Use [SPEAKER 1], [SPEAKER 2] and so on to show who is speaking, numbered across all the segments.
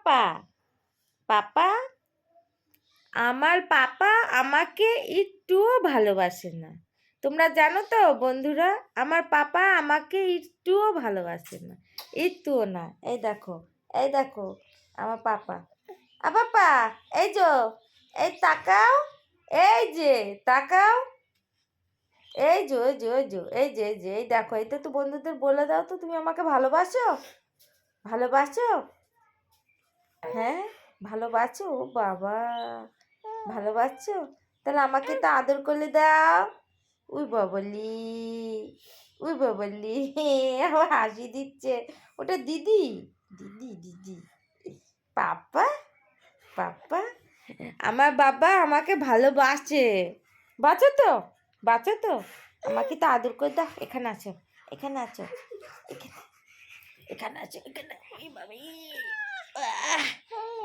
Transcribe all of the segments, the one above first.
[SPEAKER 1] পাপা পাপা আমার পাপা আমাকে একটুও ভালোবাসে না। তোমরা জানো তো বন্ধুরা, আমার পাপা আমাকে একটুও ভালোবাসে না, একটুও না। এই দেখো, এই দেখো আমার পাপা। পাপা এই যে, এই তাকাও, এই যে তাকাও, এই যে ওই যে ওই যে এই যে এই যে এই দেখো। এটা তো বন্ধুদের বলে দাও তো, তুমি আমাকে ভালোবাসো? ভালোবাসো? হ্যাঁ ভালোবাসো? ও বাবা, ভালোবাসছো? তাহলে আমাকে তো আদর করলে দাও। উই বাবলি, উই বাবলি, আমার হাসি দিচ্ছে। ওটা দিদি, দিদি দিদি। পাপা পাপা আমার বাবা আমাকে ভালোবাসে। বাঁচো তো, বাঁচো তো, আমাকে তো আদর করে দাও। এখানে আছো, এখানে আছো, এখানে, এখানে আছো, এখানে। ওই বাবা,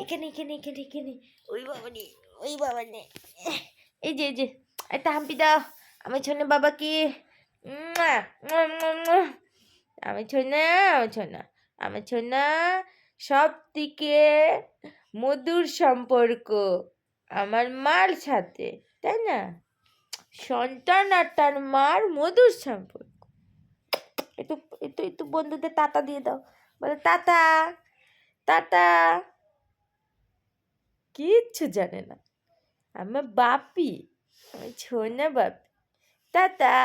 [SPEAKER 1] এখানে এখানে এখানে এখানে। ওই বাবা নে, ওই বাবা নে। এই যে এই যে, একটা হাম্পি দাও আমার ছোনা বাবাকে। মুয়া, মুয়া, মুয়া, মুয়া। আমার ছোনা, আমার ছোনা, আমার ছোনা সব থেকে মধুর সম্পর্ক আমার মার সাথে, তাই না? সন্তান আর তার মার মধুর সম্পর্ক। একটু একটু একটু বন্ধুদের টাটা দিয়ে দাও, বলে টাটা টাটা। কিচ্ছু জানে না আমার বাপি, আমার ছোনা বাপি। টাটা।